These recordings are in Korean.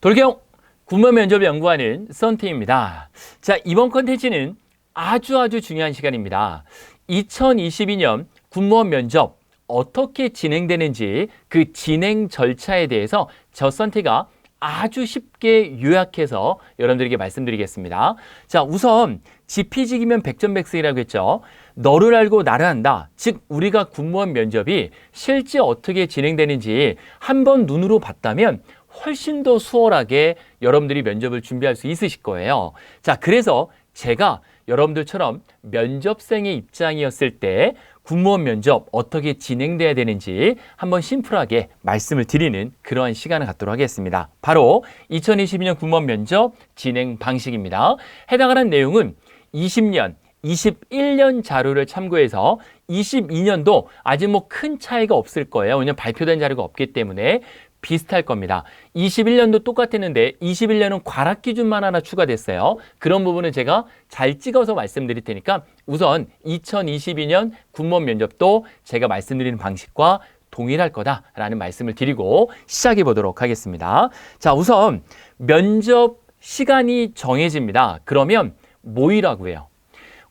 돌경 군무원 면접을 연구하는 썬팀입니다. 자, 이번 컨텐츠는 아주 중요한 시간입니다. 2022년 군무원 면접 어떻게 진행되는지 그 진행 절차에 대해서 저 썬티가 아주 쉽게 요약해서 여러분들에게 말씀드리겠습니다. 자, 우선 지피지기면 백전백승이라고 했죠. 너를 알고 나를 안다. 즉 우리가 군무원 면접이 실제 어떻게 진행되는지 한번 눈으로 봤다면 훨씬 더 수월하게 여러분들이 면접을 준비할 수 있으실 거예요. 자, 그래서 제가 여러분들처럼 면접생의 입장이었을 때 군무원 면접 어떻게 진행돼야 되는지 한번 심플하게 말씀을 드리는 그러한 시간을 갖도록 하겠습니다. 바로 2022년 군무원 면접 진행 방식입니다. 해당하는 내용은 20년, 21년 자료를 참고해서 22년도 아직 뭐 큰 차이가 없을 거예요. 왜냐하면 발표된 자료가 없기 때문에 비슷할 겁니다. 21년도 똑같았는데 21년은 과락 기준만 하나 추가됐어요. 그런 부분은 제가 잘 찍어서 말씀드릴 테니까 우선 2022년 군무원 면접도 제가 말씀드리는 방식과 동일할 거다라는 말씀을 드리고 시작해 보도록 하겠습니다. 자, 우선 면접 시간이 정해집니다. 그러면 모이라고 해요.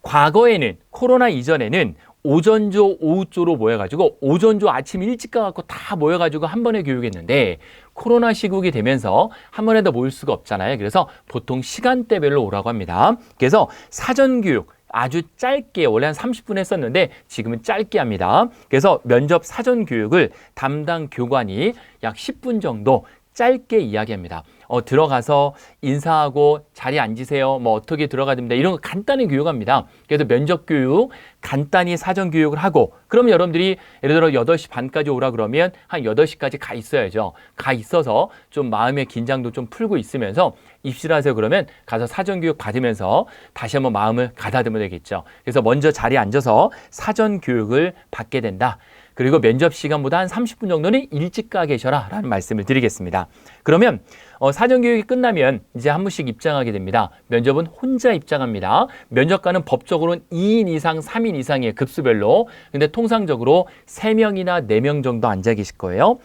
과거에는 코로나 이전에는 오전조, 오후조로 모여가지고 오전조 아침 일찍 가갖고 다 모여가지고 한 번에 교육했는데 코로나 시국이 되면서 한 번에 더 모일 수가 없잖아요. 그래서 보통 시간대별로 오라고 합니다. 그래서 사전교육 아주 짧게 원래 한 30분 했었는데 지금은 짧게 합니다. 그래서 면접 사전교육을 담당 교관이 약 10분 정도 짧게 이야기합니다. 들어가서 인사하고 자리에 앉으세요. 뭐 어떻게 들어가야 됩니다. 이런 거 간단히 교육합니다. 그래서 면접 교육 간단히 사전 교육을 하고 그럼 여러분들이 예를 들어 8시 반까지 오라 그러면 한 8시까지 가 있어야죠. 가 있어서 좀 마음의 긴장도 좀 풀고 있으면서 입시를 하세요 그러면 가서 사전 교육 받으면서 다시 한번 마음을 가다듬어야 되겠죠. 그래서 먼저 자리에 앉아서 사전 교육을 받게 된다. 그리고 면접 시간보다 한 30분 정도는 일찍 가 계셔라 라는 말씀을 드리겠습니다. 그러면 사전교육이 끝나면 이제 한 분씩 입장하게 됩니다. 면접은 혼자 입장합니다. 면접관은 법적으로는 2인 이상, 3인 이상이에요. 급수별로. 근데 통상적으로 3명이나 4명 정도 앉아 계실 거예요.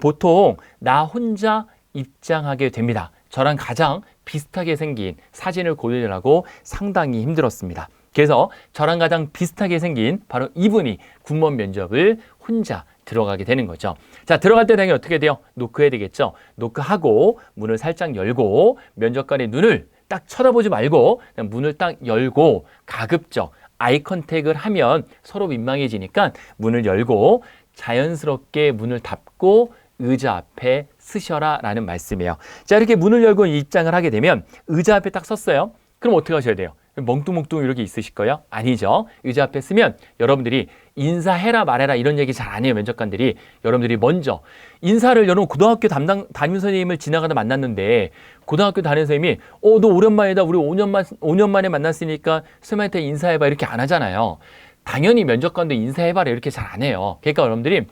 보통 나 혼자 입장하게 됩니다. 저랑 가장 비슷하게 생긴 사진을 고르느라고 상당히 힘들었습니다. 그래서 저랑 가장 비슷하게 생긴 바로 이분이 군무원 면접을 혼자 들어가게 되는 거죠. 자, 들어갈 때 당연히 어떻게 돼요? 노크해야 되겠죠. 노크하고 문을 살짝 열고 면접관의 눈을 딱 쳐다보지 말고 그냥 문을 딱 열고 가급적 아이 컨택을 하면 서로 민망해지니까 문을 열고 자연스럽게 문을 닫고 의자 앞에 쓰셔라 라는 말씀이에요. 자, 이렇게 문을 열고 입장을 하게 되면 의자 앞에 딱 섰어요. 그럼 어떻게 하셔야 돼요? 멍뚱멍뚱 이렇게 있으실 거예요? 아니죠. 의자 앞에 쓰면 여러분들이 인사해라 말해라 이런 얘기 잘 안 해요. 면접관들이. 여러분들이 먼저 인사를 여러분 고등학교 담임 선생님을 지나가다 만났는데 고등학교 담임 선생님이 너 오랜만이다. 우리 5년 만에 만났으니까 선생님한테 인사해봐 이렇게 안 하잖아요. 당연히 면접관도 인사해봐라 이렇게 잘 안 해요. 그러니까 여러분들이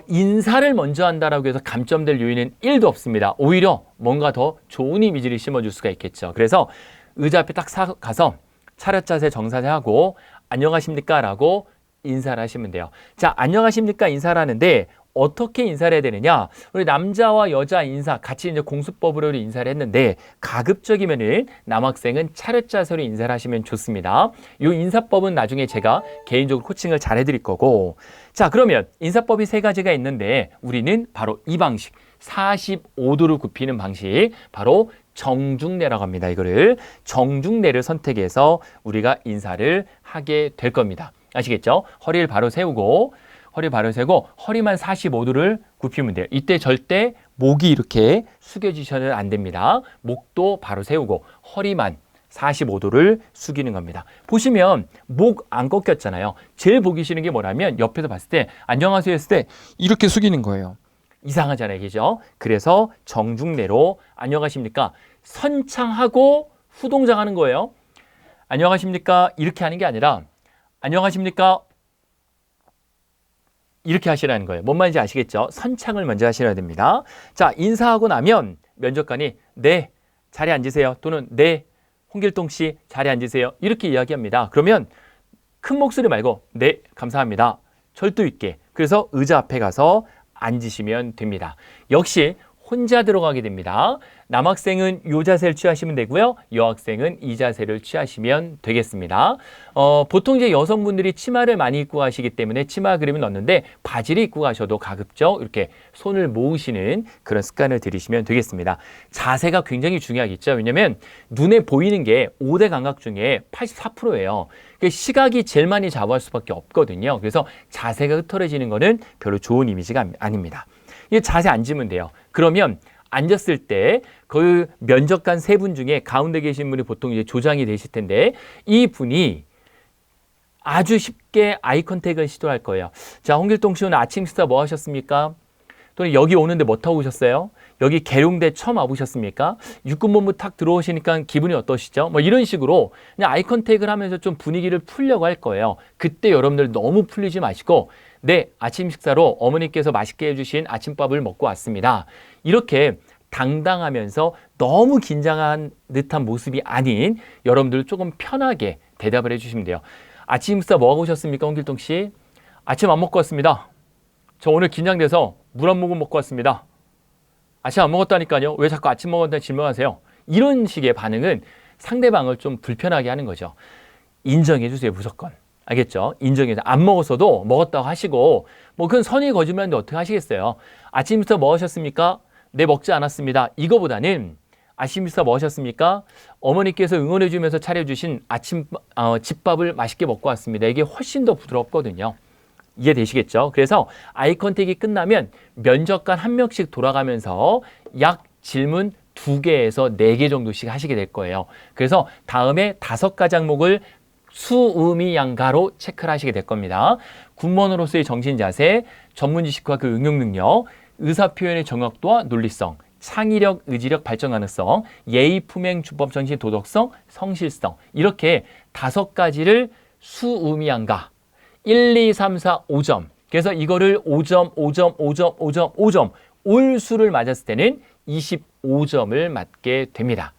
인사를 먼저 한다라고 해서 감점될 요인은 1도 없습니다. 오히려 뭔가 더 좋은 이미지를 심어줄 수가 있겠죠. 그래서 의자 앞에 딱 가서 차렷 자세 정사제 하고 안녕하십니까 라고 인사를 하시면 돼요. 자, 안녕하십니까 인사를 하는데 어떻게 인사를 해야 되느냐? 우리 남자와 여자 인사 같이 이제 공수법으로 인사를 했는데 가급적이면은 남학생은 차렷 자세로 인사를 하시면 좋습니다. 이 인사법은 나중에 제가 개인적으로 코칭을 잘 해드릴 거고. 자, 그러면 인사법이 3가지가 있는데 우리는 바로 이 방식 45도를 굽히는 방식 바로 정중례라고 합니다. 이거를 정중례를 선택해서 우리가 인사를 하게 될 겁니다. 아시겠죠? 허리를 바로 세우고 허리만 45도를 굽히면 돼요. 이때 절대 목이 이렇게 숙여지셔는 안 됩니다. 목도 바로 세우고 허리만 45도를 숙이는 겁니다. 보시면 목 안 꺾였잖아요. 제일 보기 싫은 게 뭐냐면 옆에서 봤을 때 안녕하세요 했을 때 이렇게 숙이는 거예요. 이상하잖아요. 그죠? 그래서 정중례로 안녕하십니까? 선창하고 후동작하는 거예요. 안녕하십니까? 이렇게 하는 게 아니라 안녕하십니까? 이렇게 하시라는 거예요. 뭔 말인지 아시겠죠? 선창을 먼저 하셔야 됩니다. 자, 인사하고 나면 면접관이 네, 자리에 앉으세요. 또는 네, 홍길동 씨 자리에 앉으세요. 이렇게 이야기합니다. 그러면 큰 목소리 말고 네, 감사합니다. 절도 있게. 그래서 의자 앞에 가서 앉으시면 됩니다. 역시 혼자 들어가게 됩니다. 남학생은 이 자세를 취하시면 되고요. 여학생은 이 자세를 취하시면 되겠습니다. 보통 이제 여성분들이 치마를 많이 입고 가시기 때문에 치마 그림을 넣는데 바지를 입고 가셔도 가급적 이렇게 손을 모으시는 그런 습관을 들이시면 되겠습니다. 자세가 굉장히 중요하겠죠. 왜냐하면 눈에 보이는 게 5대 감각 중에 84%예요. 시각이 제일 많이 좌우할 수밖에 없거든요. 그래서 자세가 흐트러지는 거는 별로 좋은 이미지가 아닙니다. 이 자세 앉으면 돼요. 그러면 앉았을 때 그 면접관 세 분 중에 가운데 계신 분이 보통 이제 조장이 되실 텐데 이 분이 아주 쉽게 아이 컨택을 시도할 거예요. 자, 홍길동 씨 오늘 아침 식사 뭐 하셨습니까? 또는 여기 오는데 뭐 타고 오셨어요? 여기 계룡대 처음 와보셨습니까? 육군본부 탁 들어오시니까 기분이 어떠시죠? 뭐 이런 식으로 그냥 아이 컨택을 하면서 좀 분위기를 풀려고 할 거예요. 그때 여러분들 너무 풀리지 마시고 네, 아침 식사로 어머니께서 맛있게 해주신 아침밥을 먹고 왔습니다. 이렇게 당당하면서 너무 긴장한 듯한 모습이 아닌 여러분들 조금 편하게 대답을 해주시면 돼요. 아침 식사 뭐 하고 오셨습니까, 홍길동 씨? 아침 안 먹고 왔습니다. 저 오늘 긴장돼서 물 한 모금 먹고 왔습니다. 아침 안 먹었다니까요. 왜 자꾸 아침 먹었다는 질문하세요? 이런 식의 반응은 상대방을 좀 불편하게 하는 거죠. 인정해 주세요, 무조건. 알겠죠? 인정해서 안 먹었어도 먹었다고 하시고 뭐 그건 선의 거짓말인데 어떻게 하시겠어요? 아침부터 뭐 하셨습니까? 네, 먹지 않았습니다. 이거보다는 아침부터 뭐 하셨습니까? 어머니께서 응원해 주면서 차려주신 집밥을 맛있게 먹고 왔습니다. 이게 훨씬 더 부드럽거든요. 이해되시겠죠? 그래서 아이 컨택이 끝나면 면접관 한 명씩 돌아가면서 약 질문 2개에서 4개 정도씩 하시게 될 거예요. 그래서 다음에 5가지 항목을 수의미양가로 체크를 하시게 될 겁니다. 군무원으로서의 정신 자세, 전문 지식과 그 응용 능력, 의사 표현의 정확도와 논리성, 창의력, 의지력, 발전 가능성, 예의, 품행, 주법, 정신, 도덕성, 성실성 이렇게 5가지를 수의미양가 1, 2, 3, 4, 5점. 그래서 이거를 5점, 5점, 5점, 5점, 5점 올 수를 맞았을 때는 25점을 맞게 됩니다.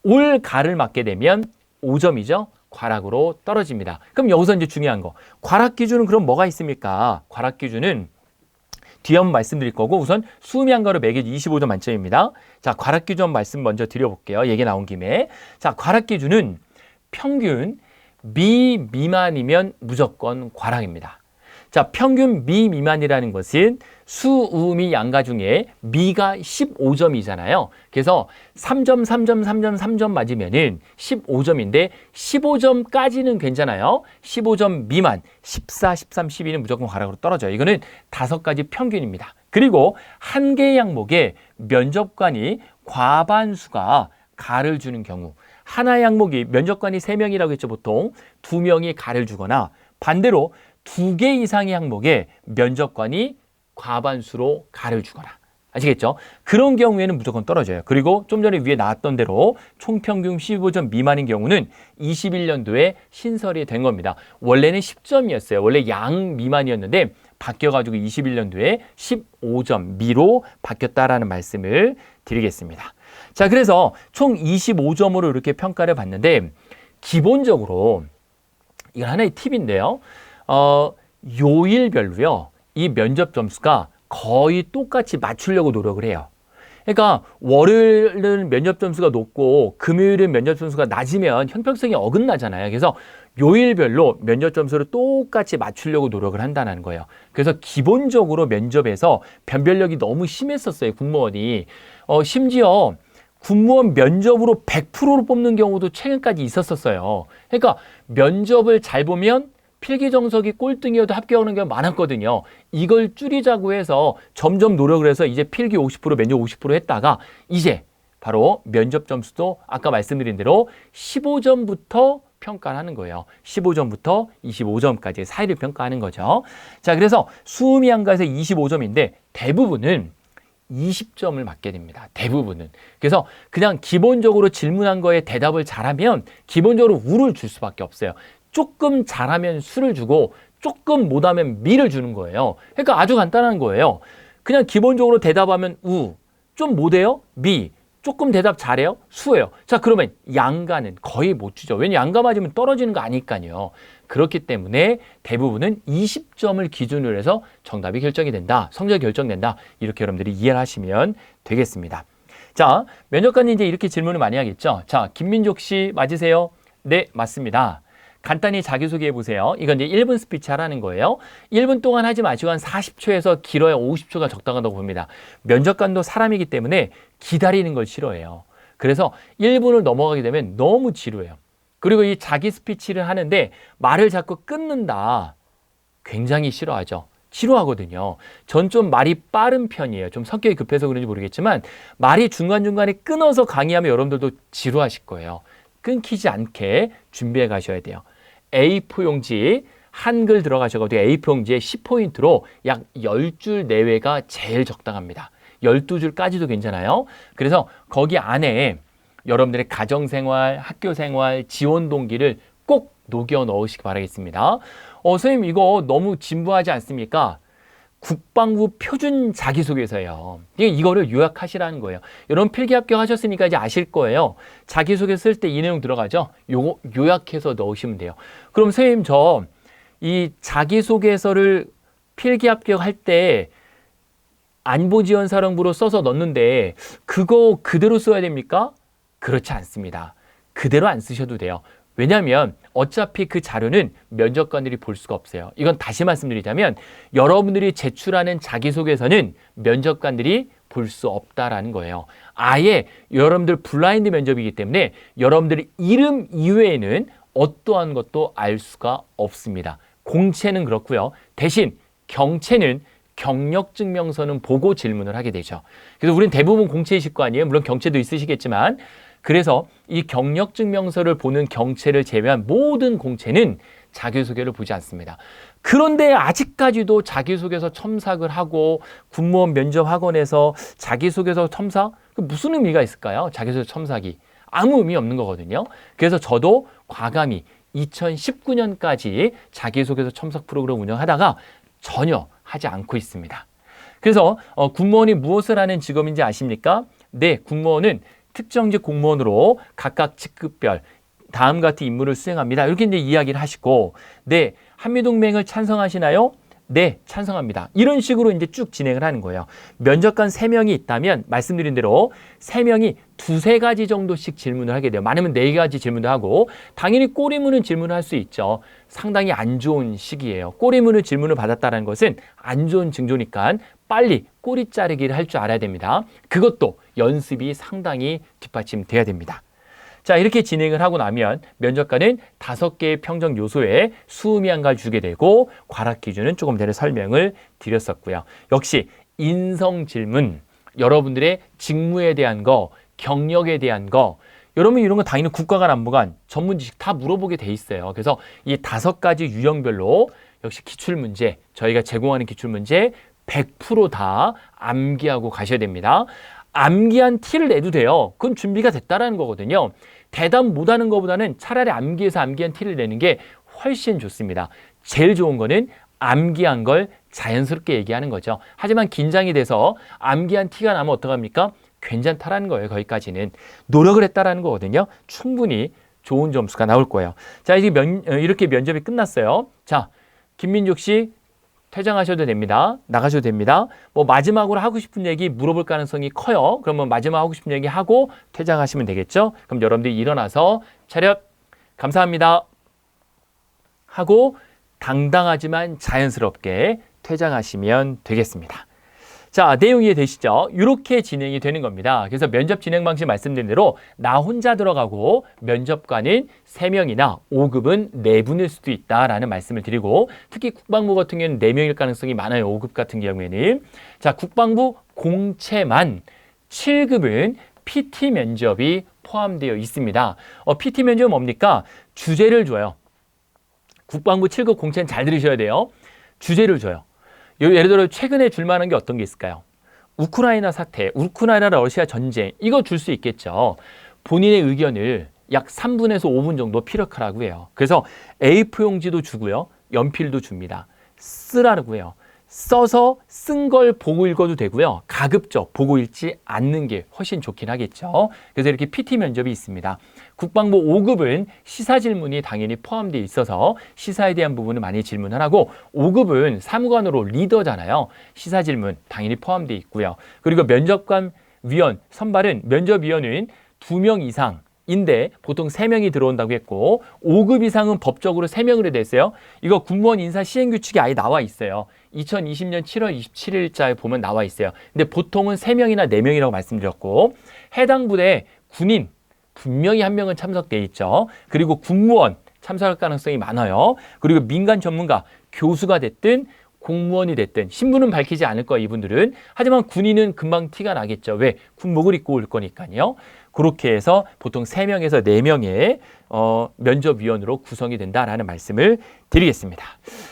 올 가를 맞게 되면 5점이죠. 과락으로 떨어집니다. 그럼 여기서 이제 중요한 거. 과락 기준은 그럼 뭐가 있습니까? 과락 기준은 뒤에 한번 말씀드릴 거고 우선 수음양가로 매겨 25점 만점입니다. 자, 과락 기준 말씀 먼저 드려볼게요. 얘기 나온 김에. 자, 과락 기준은 평균 미 미만이면 무조건 과락입니다. 자, 평균 미 미만이라는 것은 수음이 양가 중에 미가 15점이잖아요. 그래서 3점, 3점, 3점, 3점 맞으면은 15점인데 15점까지는 괜찮아요. 15점 미만 14, 13, 12는 무조건 과락으로 떨어져요. 이거는 5가지 평균입니다. 그리고 한 개의 항목에 면접관이 과반수가 가를 주는 경우 하나의 항목이 면접관이 3명이라고 했죠. 보통 2명이 가를 주거나 반대로 2개 이상의 항목에 면접관이 과반수로 가를 주거나 아시겠죠? 그런 경우에는 무조건 떨어져요. 그리고 좀 전에 위에 나왔던 대로 총평균 15점 미만인 경우는 21년도에 신설이 된 겁니다. 원래는 10점이었어요. 원래 양 미만이었는데 바뀌어가지고 21년도에 15점 미로 바뀌었다라는 말씀을 드리겠습니다. 자, 그래서 총 25점으로 이렇게 평가를 받는데 기본적으로 이건 하나의 팁인데요. 요일별로요. 이 면접 점수가 거의 똑같이 맞추려고 노력을 해요. 그러니까 월요일은 면접 점수가 높고 금요일은 면접 점수가 낮으면 형평성이 어긋나잖아요. 그래서 요일별로 면접 점수를 똑같이 맞추려고 노력을 한다는 거예요. 그래서 기본적으로 면접에서 변별력이 너무 심했었어요. 군무원이. 심지어 군무원 면접으로 100%로 뽑는 경우도 최근까지 있었어요. 그러니까 면접을 잘 보면 필기정석이 꼴등이어도 합격하는 경우가 많았거든요. 이걸 줄이자고 해서 점점 노력을 해서 이제 필기 50%, 면접 50% 했다가 이제 바로 면접 점수도 아까 말씀드린 대로 15점부터 평가를 하는 거예요. 15점부터 25점까지 사이를 평가하는 거죠. 자, 그래서 수음이양가에서 25점인데 대부분은 20점을 맞게 됩니다. 대부분은. 그래서 그냥 기본적으로 질문한 거에 대답을 잘하면 기본적으로 우를 줄 수밖에 없어요. 조금 잘하면 수를 주고 조금 못하면 미를 주는 거예요. 그러니까 아주 간단한 거예요. 그냥 기본적으로 대답하면 우, 좀 못해요? 미, 조금 대답 잘해요? 수예요. 자, 그러면 양가는 거의 못 주죠. 왜냐면 양가 맞으면 떨어지는 거 아니까요. 그렇기 때문에 대부분은 20점을 기준으로 해서 정답이 결정이 된다. 성적이 결정된다. 이렇게 여러분들이 이해를 하시면 되겠습니다. 자, 면접관이 이제 이렇게 질문을 많이 하겠죠. 자, 김민족 씨 맞으세요? 네, 맞습니다. 간단히 자기소개해 보세요. 이건 이제 1분 스피치 하라는 거예요. 1분 동안 하지 마시고 한 40초에서 길어야 50초가 적당하다고 봅니다. 면접관도 사람이기 때문에 기다리는 걸 싫어해요. 그래서 1분을 넘어가게 되면 너무 지루해요. 그리고 이 자기 스피치를 하는데 말을 자꾸 끊는다. 굉장히 싫어하죠. 지루하거든요. 전 좀 말이 빠른 편이에요. 좀 성격이 급해서 그런지 모르겠지만 말이 중간중간에 끊어서 강의하면 여러분들도 지루하실 거예요. 끊기지 않게 준비해 가셔야 돼요. A4 용지 한글 들어가셔가지고 A4 용지에 10포인트로 약 10줄 내외가 제일 적당합니다. 12줄까지도 괜찮아요. 그래서 거기 안에 여러분들의 가정생활, 학교생활, 지원 동기를 꼭 녹여 넣으시기 바라겠습니다. 선생님 이거 너무 진부하지 않습니까? 국방부 표준 자기소개서예요. 이거를 요약하시라는 거예요. 여러분 필기 합격하셨으니까 이제 아실 거예요. 자기소개 쓸 때 이 내용 들어가죠? 요거 요약해서 넣으시면 돼요. 그럼 선생님 저 이 자기소개서를 필기 합격할 때 안보지원사령부로 써서 넣는데 그거 그대로 써야 됩니까? 그렇지 않습니다. 그대로 안 쓰셔도 돼요. 왜냐하면 어차피 그 자료는 면접관들이 볼 수가 없어요. 이건 다시 말씀드리자면 여러분들이 제출하는 자기소개서는 면접관들이 볼 수 없다라는 거예요. 아예 여러분들 블라인드 면접이기 때문에 여러분들의 이름 이외에는 어떠한 것도 알 수가 없습니다. 공채는 그렇고요. 대신 경채는 경력증명서는 보고 질문을 하게 되죠. 그래서 우리는 대부분 공채이실 거 아니에요. 물론 경채도 있으시겠지만 그래서 이 경력증명서를 보는 경채를 제외한 모든 공채는 자기소개를 보지 않습니다. 그런데 아직까지도 자기소개서 첨삭을 하고 군무원 면접학원에서 자기소개서 첨삭? 무슨 의미가 있을까요? 자기소개서 첨삭이. 아무 의미 없는 거거든요. 그래서 저도 과감히 2019년까지 자기소개서 첨삭 프로그램 운영하다가 전혀 하지 않고 있습니다. 그래서 군무원이 무엇을 하는 직업인지 아십니까? 네, 군무원은 특정직 공무원으로 각각 직급별 다음 같은 임무를 수행합니다. 이렇게 이제 이야기를 하시고, 네, 한미동맹을 찬성하시나요? 네, 찬성합니다. 이런 식으로 이제 쭉 진행을 하는 거예요. 면접관 3명이 있다면 말씀드린 대로 3명이 두세 가지 정도씩 질문을 하게 돼요. 많으면 4가지 질문도 하고 당연히 꼬리무는 질문을 할 수 있죠. 상당히 안 좋은 시기예요. 꼬리무는 질문을 받았다는 것은 안 좋은 징조니까 빨리 꼬리 자르기를 할 줄 알아야 됩니다. 그것도 연습이 상당히 뒷받침돼야 됩니다. 자, 이렇게 진행을 하고 나면 면접관은 5개의 평정 요소에 수음이 한 가지 주게 되고 과락 기준은 조금 전에 설명을 드렸었고요. 역시 인성 질문, 여러분들의 직무에 대한 거, 경력에 대한 거, 여러분 이런 거 당연히 국가관 안보관 전문 지식 다 물어보게 돼 있어요. 그래서 이 5가지 유형별로 역시 기출문제, 저희가 제공하는 기출문제 100% 다 암기하고 가셔야 됩니다. 암기한 티를 내도 돼요. 그건 준비가 됐다라는 거거든요. 대답 못하는 것보다는 차라리 암기해서 암기한 티를 내는 게 훨씬 좋습니다. 제일 좋은 거는 암기한 걸 자연스럽게 얘기하는 거죠. 하지만 긴장이 돼서 암기한 티가 나면 어떡합니까? 괜찮다라는 거예요. 거기까지는. 노력을 했다라는 거거든요. 충분히 좋은 점수가 나올 거예요. 자, 이제 이렇게 면접이 끝났어요. 자, 김민족 씨 퇴장하셔도 됩니다. 나가셔도 됩니다. 뭐 마지막으로 하고 싶은 얘기 물어볼 가능성이 커요. 그러면 마지막 하고 싶은 얘기 하고 퇴장하시면 되겠죠. 그럼 여러분들이 일어나서 차렷 감사합니다 하고 당당하지만 자연스럽게 퇴장하시면 되겠습니다. 자, 내용 이해되시죠? 이렇게 진행이 되는 겁니다. 그래서 면접 진행 방식 말씀드린 대로 나 혼자 들어가고 면접관은 3명이나 5급은 4분일 수도 있다라는 말씀을 드리고 특히 국방부 같은 경우는 4명일 가능성이 많아요. 5급 같은 경우에는. 자, 국방부 공채만 7급은 PT 면접이 포함되어 있습니다. PT 면접은 뭡니까? 주제를 줘요. 국방부 7급 공채는 잘 들으셔야 돼요. 주제를 줘요. 예를 들어 최근에 줄 만한 게 어떤 게 있을까요? 우크라이나 사태, 우크라이나 러시아 전쟁 이거 줄 수 있겠죠. 본인의 의견을 약 3분에서 5분 정도 피력하라고 해요. 그래서 A4 용지도 주고요. 연필도 줍니다. 쓰라고 해요. 써서 쓴 걸 보고 읽어도 되고요. 가급적 보고 읽지 않는 게 훨씬 좋긴 하겠죠. 그래서 이렇게 PT 면접이 있습니다. 국방부 5급은 시사 질문이 당연히 포함되어 있어서 시사에 대한 부분을 많이 질문을 하고 5급은 사무관으로 리더잖아요. 시사 질문 당연히 포함되어 있고요. 그리고 면접관 위원 선발은 면접위원은 2명 이상 인데 보통 3명이 들어온다고 했고 5급 이상은 법적으로 3명으로 됐어요. 이거 군무원 인사 시행규칙에 아예 나와 있어요. 2020년 7월 27일자에 보면 나와 있어요. 근데 보통은 3명이나 4명이라고 말씀드렸고 해당 부대에 군인 분명히 1명은 참석돼 있죠. 그리고 군무원 참석할 가능성이 많아요. 그리고 민간 전문가 교수가 됐든 공무원이 됐든 신분은 밝히지 않을 거예요. 이분들은. 하지만 군인은 금방 티가 나겠죠. 왜? 군복을 입고 올 거니까요. 그렇게 해서 보통 3명에서 4명의 면접위원으로 구성이 된다라는 말씀을 드리겠습니다.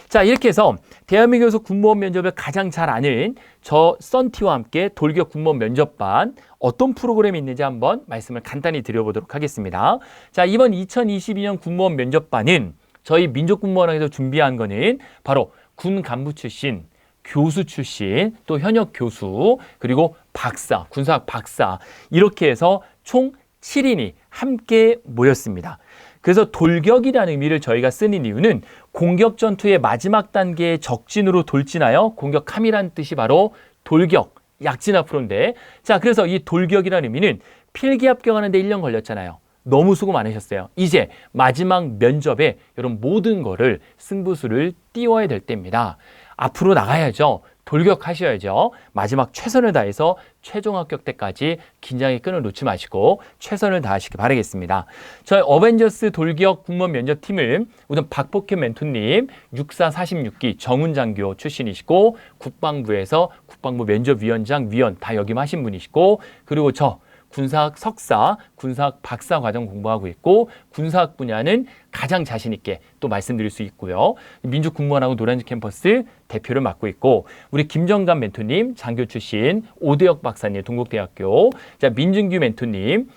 자, 이렇게 해서 대한민국에서 군무원 면접을 가장 잘 아는 저 썬티와 함께 돌격 군무원 면접반 어떤 프로그램이 있는지 한번 말씀을 간단히 드려보도록 하겠습니다. 자, 이번 2022년 군무원 면접반은 저희 민족군무원학에서 준비한 거는 바로 군 간부 출신, 교수 출신, 또 현역 교수, 그리고 박사, 군사학 박사 이렇게 해서 총 7인이 함께 모였습니다. 그래서 돌격이라는 의미를 저희가 쓰는 이유는 공격 전투의 마지막 단계에 적진으로 돌진하여 공격함이라는 뜻이 바로 돌격, 약진 앞으로인데 자, 그래서 이 돌격이라는 의미는 필기 합격하는데 1년 걸렸잖아요. 너무 수고 많으셨어요. 이제 마지막 면접에 이런 모든 거를 승부수를 띄워야 될 때입니다. 앞으로 나가야죠. 돌격하셔야죠. 마지막 최선을 다해서 최종 합격 때까지 긴장의 끈을 놓지 마시고 최선을 다하시기 바라겠습니다. 저희 어벤져스 돌격 군무원 면접팀은 우선 박복현 멘토님 6446기 정훈장교 출신이시고 국방부에서 국방부 면접위원장 위원 다 역임하신 분이시고 그리고 저 군사학 석사, 군사학 박사 과정 공부하고 있고 군사학 분야는 가장 자신 있게 또 말씀드릴 수 있고요. 민족군무원하고 노량진 캠퍼스 대표를 맡고 있고 우리 김정감 멘토님 장교 출신 오대혁 박사님 동국대학교 자 민준규 멘토님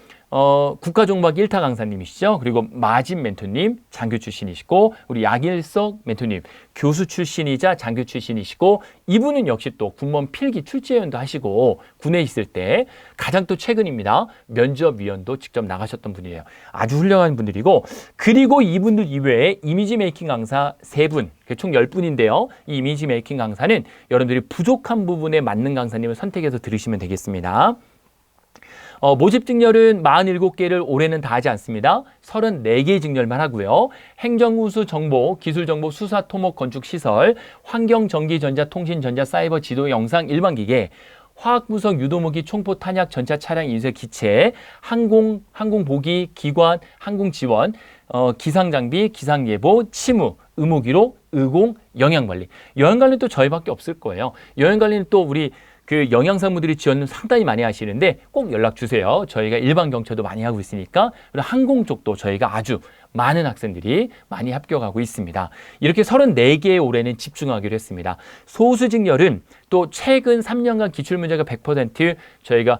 국가종박 1타 강사님이시죠. 그리고 마진 멘토님 장교 출신이시고 우리 약일석 멘토님 교수 출신이자 장교 출신이시고 이분은 역시 또 군무원 필기 출제위원도 하시고 군에 있을 때 가장 또 최근입니다. 면접위원도 직접 나가셨던 분이에요. 아주 훌륭한 분들이고 그리고 이분들 이외에 이미지 메이킹 강사 3분 총 10분인데요. 이 이미지 메이킹 강사는 여러분들이 부족한 부분에 맞는 강사님을 선택해서 들으시면 되겠습니다. 모집 직렬은 47개를 올해는 다 하지 않습니다. 34개 직렬만 하고요. 행정우수 정보, 기술정보, 수사, 토목, 건축, 시설, 환경, 전기, 전자, 통신, 전자, 사이버, 지도, 영상, 일반기계, 화학부석, 유도무기, 총포, 탄약, 전차, 차량, 인쇄, 기체, 항공보기, 기관, 항공지원, 기상장비, 기상예보, 치무, 의무기록, 의공, 영양관리. 영양관리는 또 저희밖에 없을 거예요. 영양관리는 또 우리 그 영양사무들이 지원을 상당히 많이 하시는데 꼭 연락 주세요. 저희가 일반 경차도 많이 하고 있으니까 그리고 항공 쪽도 저희가 아주 많은 학생들이 많이 합격하고 있습니다. 이렇게 34개의 올해는 집중하기로 했습니다. 소수직렬은 또 최근 3년간 기출문제가 100% 저희가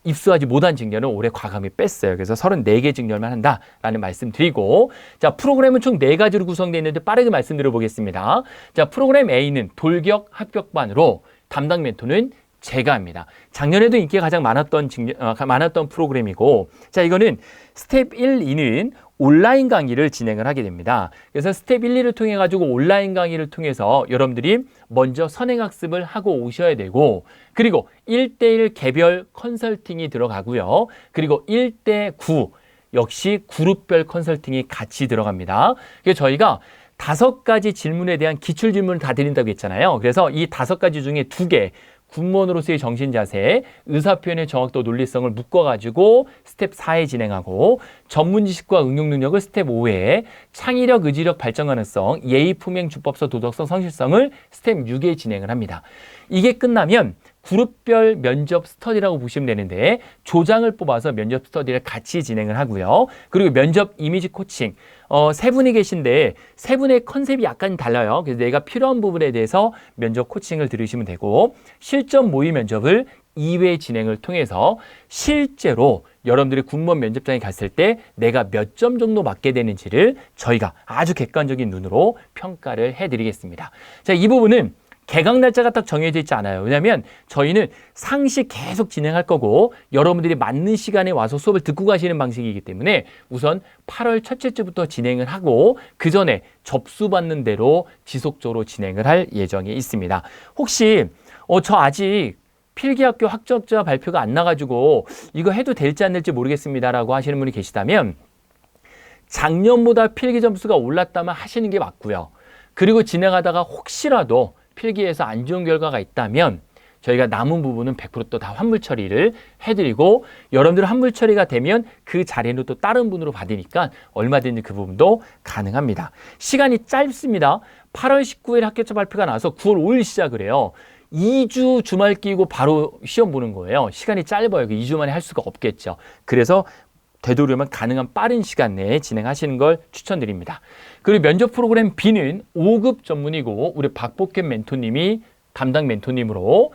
입수하지 못한 직렬은 올해 과감히 뺐어요. 그래서 34개 직렬만 한다라는 말씀 드리고 자 프로그램은 총 4가지로 구성되어 있는데 빠르게 말씀드려 보겠습니다. 자 프로그램 A는 돌격 합격반으로 담당 멘토는 제가 합니다. 작년에도 인기가 가장 많았던 프로그램이고 자 이거는 스텝 1, 2는 온라인 강의를 진행을 하게 됩니다. 그래서 스텝 1, 2를 통해 가지고 온라인 강의를 통해서 여러분들이 먼저 선행학습을 하고 오셔야 되고 그리고 1대1 개별 컨설팅이 들어가고요. 그리고 1대9 역시 그룹별 컨설팅이 같이 들어갑니다. 그래서 저희가 5가지 질문에 대한 기출 질문을 다 드린다고 했잖아요. 그래서 이 5가지 중에 2개 군무원으로서의 정신 자세, 의사표현의 정확도, 논리성을 묶어가지고 스텝 4에 진행하고 전문 지식과 응용 능력을 스텝 5에 창의력, 의지력, 발전 가능성, 예의, 품행, 주법서, 도덕성, 성실성을 스텝 6에 진행을 합니다. 이게 끝나면 그룹별 면접 스터디라고 보시면 되는데 조장을 뽑아서 면접 스터디를 같이 진행을 하고요. 그리고 면접 이미지 코칭 3분이 계신데 3분의 컨셉이 약간 달라요. 그래서 내가 필요한 부분에 대해서 면접 코칭을 들으시면 되고 실전 모의 면접을 2회 진행을 통해서 실제로 여러분들이 군무원 면접장에 갔을 때 내가 몇 점 정도 맞게 되는지를 저희가 아주 객관적인 눈으로 평가를 해드리겠습니다. 자, 이 부분은 개강 날짜가 딱 정해져 있지 않아요. 왜냐하면 저희는 상시 계속 진행할 거고 여러분들이 맞는 시간에 와서 수업을 듣고 가시는 방식이기 때문에 우선 8월 첫째 주부터 진행을 하고 그 전에 접수받는 대로 지속적으로 진행을 할 예정이 있습니다. 혹시 저 아직 필기학교 합격자 발표가 안 나가지고 이거 해도 될지 안 될지 모르겠습니다라고 하시는 분이 계시다면 작년보다 필기 점수가 올랐다면 하시는 게 맞고요. 그리고 진행하다가 혹시라도 필기에서 안 좋은 결과가 있다면 저희가 남은 부분은 100% 또 다 환불 처리를 해드리고 여러분들 환불 처리가 되면 그 자리는 또 다른 분으로 받으니까 얼마든지 그 부분도 가능합니다. 시간이 짧습니다. 8월 19일 합격자 발표가 나서 9월 5일 시작을 해요. 2주 주말 끼고 바로 시험 보는 거예요. 시간이 짧아요. 2주 만에 할 수가 없겠죠. 그래서 되도록이면 가능한 빠른 시간 내에 진행하시는 걸 추천드립니다. 그리고 면접 프로그램 B는 5급 전문이고 우리 박복현 멘토님이 담당 멘토님으로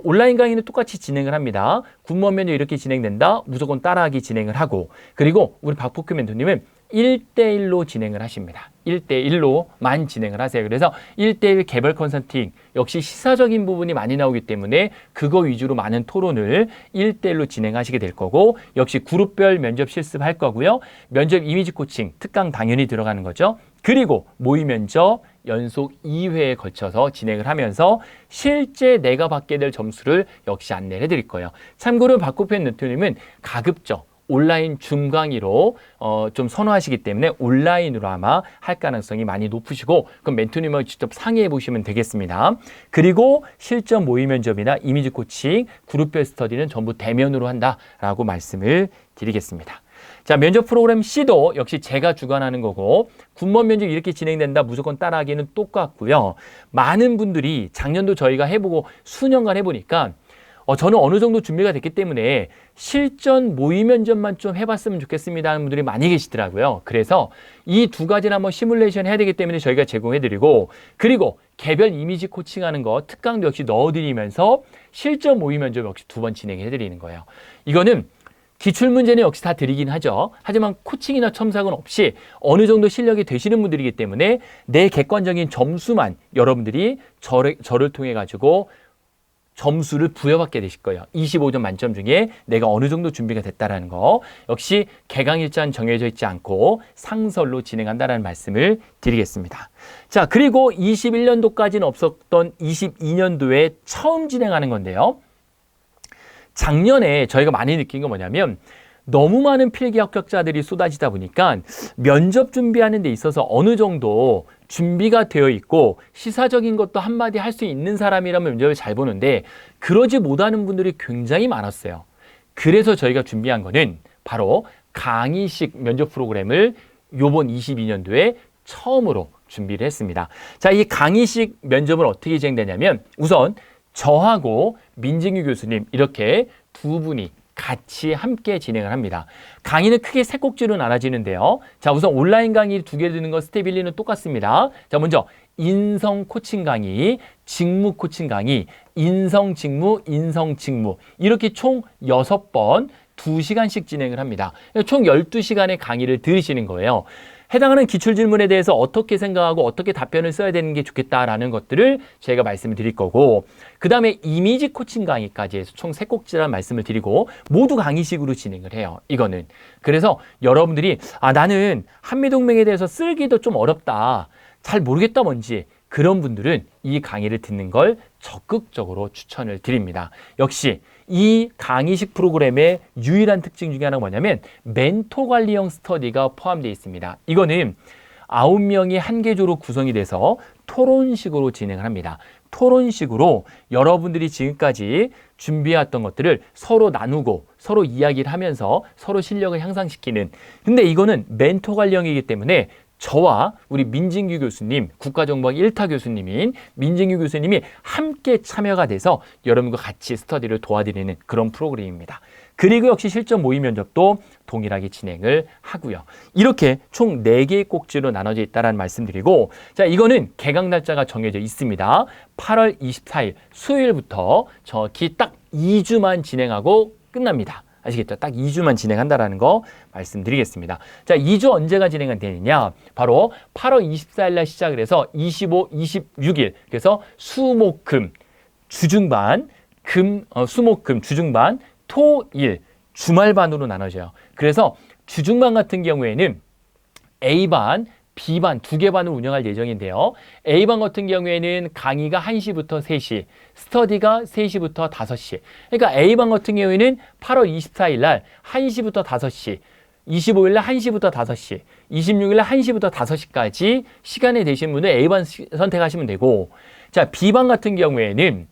온라인 강의는 똑같이 진행을 합니다. 군무원 면접 이렇게 진행된다. 무조건 따라하기 진행을 하고 그리고 우리 박복현 멘토님은 1대1로 진행을 하십니다. 1대1로만 진행을 하세요. 그래서 1대1 개별 컨설팅 역시 시사적인 부분이 많이 나오기 때문에 그거 위주로 많은 토론을 1대1로 진행하시게 될 거고 역시 그룹별 면접 실습할 거고요. 면접 이미지 코칭, 특강 당연히 들어가는 거죠. 그리고 모의 면접 연속 2회에 걸쳐서 진행을 하면서 실제 내가 받게 될 점수를 역시 안내를 해드릴 거예요. 참고로 박국편 멘토님은 가급적 온라인 줌 강의로 좀 선호하시기 때문에 온라인으로 아마 할 가능성이 많이 높으시고 그럼 멘토님하고 직접 상의해 보시면 되겠습니다. 그리고 실전 모의 면접이나 이미지 코칭, 그룹별 스터디는 전부 대면으로 한다라고 말씀을 드리겠습니다. 자, 면접 프로그램 C도 역시 제가 주관하는 거고 군무원 면접 이렇게 진행된다 무조건 따라하기는 똑같고요. 많은 분들이 작년도 저희가 해보고 수년간 해보니까 저는 어느 정도 준비가 됐기 때문에 실전 모의 면접만 좀 해봤으면 좋겠습니다 하는 분들이 많이 계시더라고요. 그래서 이 두 가지를 한번 시뮬레이션 해야 되기 때문에 저희가 제공해드리고 그리고 개별 이미지 코칭하는 거 특강도 역시 넣어드리면서 실전 모의 면접 역시 2번 진행해드리는 거예요. 이거는 기출문제는 역시 다 드리긴 하죠. 하지만 코칭이나 첨삭은 없이 어느 정도 실력이 되시는 분들이기 때문에 내 객관적인 점수만 여러분들이 저를 통해 가지고 점수를 부여받게 되실 거예요. 25점 만점 중에 내가 어느 정도 준비가 됐다라는 거. 역시 개강일자는 정해져 있지 않고 상설로 진행한다라는 말씀을 드리겠습니다. 자, 그리고 21년도까지는 없었던 22년도에 처음 진행하는 건데요. 작년에 저희가 많이 느낀 건 뭐냐면 너무 많은 필기 합격자들이 쏟아지다 보니까 면접 준비하는 데 있어서 어느 정도 준비가 되어 있고 시사적인 것도 한마디 할 수 있는 사람이라면 면접을 잘 보는데 그러지 못하는 분들이 굉장히 많았어요. 그래서 저희가 준비한 거는 바로 강의식 면접 프로그램을 요번 22년도에 처음으로 준비를 했습니다. 자, 이 강의식 면접은 어떻게 진행되냐면 우선 저하고 민진규 교수님 이렇게 두 분이 같이 함께 진행을 합니다. 강의는 크게 세 꼭지로 나눠지는데요. 자, 우선 온라인 강의 2개 드는 거 스텝 1, 2는 똑같습니다. 자, 먼저 인성 코칭 강의, 직무 코칭 강의, 인성 직무, 인성 직무 이렇게 총 6번 2시간씩 진행을 합니다. 총 12시간의 강의를 들으시는 거예요. 해당하는 기출질문에 대해서 어떻게 생각하고 어떻게 답변을 써야 되는 게 좋겠다라는 것들을 제가 말씀을 드릴 거고 그 다음에 이미지 코칭 강의까지 해서 총 3꼭지라는 말씀을 드리고 모두 강의식으로 진행을 해요. 이거는. 그래서 여러분들이 나는 한미동맹에 대해서 쓰기도 좀 어렵다. 잘 모르겠다 뭔지 그런 분들은 이 강의를 듣는 걸 적극적으로 추천을 드립니다. 역시 이 강의식 프로그램의 유일한 특징 중에 하나가 뭐냐면 멘토 관리형 스터디가 포함되어 있습니다. 이거는 9명이 한 개조로 구성이 돼서 토론식으로 진행을 합니다. 토론식으로 여러분들이 지금까지 준비해왔던 것들을 서로 나누고 서로 이야기를 하면서 서로 실력을 향상시키는 근데 이거는 멘토 관리형이기 때문에 저와 우리 민진규 교수님, 국가정보학 1타 교수님인 민진규 교수님이 함께 참여가 돼서 여러분과 같이 스터디를 도와드리는 그런 프로그램입니다. 그리고 역시 실전 모의 면접도 동일하게 진행을 하고요. 이렇게 총 4개의 꼭지로 나눠져 있다는 말씀드리고 자, 이거는 개강 날짜가 정해져 있습니다. 8월 24일 수요일부터 정확히 딱 2주만 진행하고 끝납니다. 아시겠죠? 딱 2주만 진행한다라는 거 말씀드리겠습니다. 자, 2주 언제가 진행이 되느냐? 바로 8월 24일 날 시작을 해서 25, 26일. 그래서 수, 목, 금, 주중반, 수, 목, 금, 주중반, 토, 일, 주말반으로 나눠져요. 그래서 주중반 같은 경우에는 A반, B반 두 개 반을 운영할 예정인데요. A반 같은 경우에는 강의가 1시부터 3시, 스터디가 3시부터 5시. 그러니까 A반 같은 경우에는 8월 24일 날 1시부터 5시, 25일 날 1시부터 5시, 26일 날 1시부터 5시까지 시간이 되신 분은 A반 선택하시면 되고, 자, B반 같은 경우에는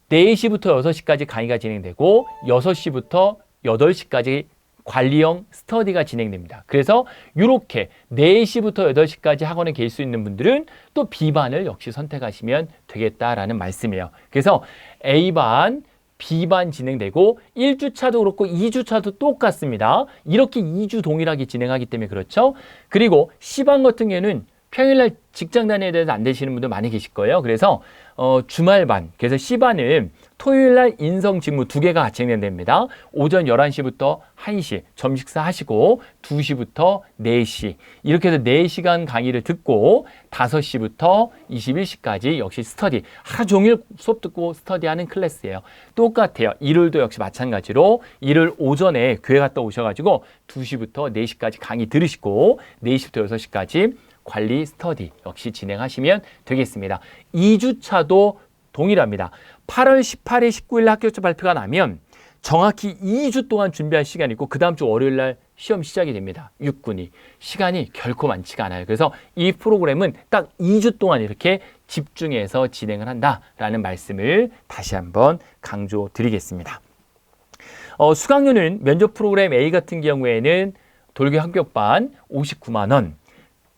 4시부터 6시까지 강의가 진행되고 6시부터 8시까지 관리형 스터디가 진행됩니다. 그래서 이렇게 4시부터 8시까지 학원에 계실 수 있는 분들은 또 B반을 역시 선택하시면 되겠다라는 말씀이에요. 그래서 A반, B반 진행되고 1주차도 그렇고 2주차도 똑같습니다. 이렇게 2주 동일하게 진행하기 때문에 그렇죠. 그리고 C반 같은 경우에는 평일날 직장 다녀야 돼서 안 되시는 분들 많이 계실 거예요. 그래서 주말반, 그래서 C반은 토요일날 인성 직무 2개가 같이 진행됩니다. 오전 11시부터 1시 점심식사 하시고 2시부터 4시 이렇게 해서 4시간 강의를 듣고 5시부터 21시까지 역시 스터디, 하루 종일 수업 듣고 스터디하는 클래스예요. 똑같아요. 일요일도 역시 마찬가지로 일요일 오전에 교회 갔다 오셔가지고 2시부터 4시까지 강의 들으시고 4시부터 6시까지 관리 스터디 역시 진행하시면 되겠습니다. 2주차도 동일합니다. 8월 18일, 19일 날 학교초 발표가 나면 정확히 2주 동안 준비할 시간이 있고 그 다음 주 월요일 날 시험 시작이 됩니다. 육군이. 시간이 결코 많지가 않아요. 그래서 이 프로그램은 딱 2주 동안 이렇게 집중해서 진행을 한다라는 말씀을 다시 한번 강조드리겠습니다. 수강료는 면접 프로그램 A 같은 경우에는 돌격 합격반 59만 원,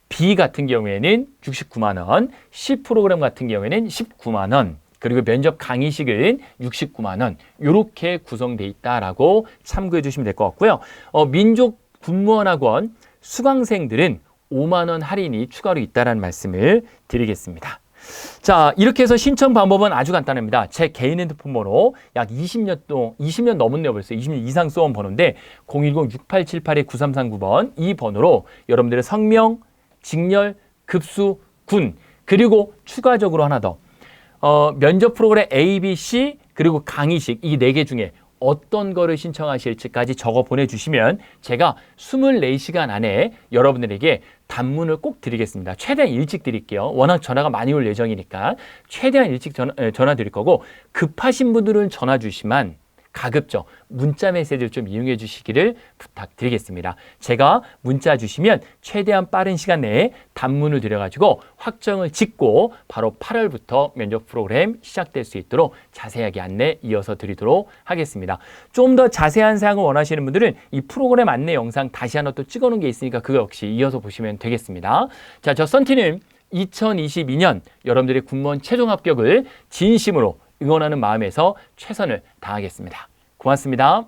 B 같은 경우에는 69만 원, C 프로그램 같은 경우에는 19만 원, 그리고 면접 강의식은 69만 원 이렇게 구성되어 있다라고 참고해 주시면 될 것 같고요. 민족 군무원 학원 수강생들은 5만 원 할인이 추가로 있다라는 말씀을 드리겠습니다. 자, 이렇게 해서 신청 방법은 아주 간단합니다. 제 개인 핸드폰 번호 약 20년 넘었네요. 벌써 20년 이상 써온 번호인데 010-6878-9339번 이 번호로 여러분들의 성명, 직렬, 급수, 군 그리고 추가적으로 하나 더 면접 프로그램 A, B, C 그리고 강의식 이 4개 중에 어떤 거를 신청하실지까지 적어 보내주시면 제가 24시간 안에 여러분들에게 답문을 꼭 드리겠습니다. 최대한 일찍 드릴게요. 워낙 전화가 많이 올 예정이니까 최대한 일찍 전화 드릴 거고 급하신 분들은 전화 주시면 가급적 문자 메시지를 좀 이용해 주시기를 부탁드리겠습니다. 제가 문자 주시면 최대한 빠른 시간 내에 답문을 드려가지고 확정을 짓고 바로 8월부터 면접 프로그램 시작될 수 있도록 자세하게 안내 이어서 드리도록 하겠습니다. 좀 더 자세한 사항을 원하시는 분들은 이 프로그램 안내 영상 다시 하나 또 찍어 놓은 게 있으니까 그거 역시 이어서 보시면 되겠습니다. 자, 저 썬티는 2022년 여러분들의 군무원 최종 합격을 진심으로 응원하는 마음에서 최선을 다하겠습니다. 고맙습니다.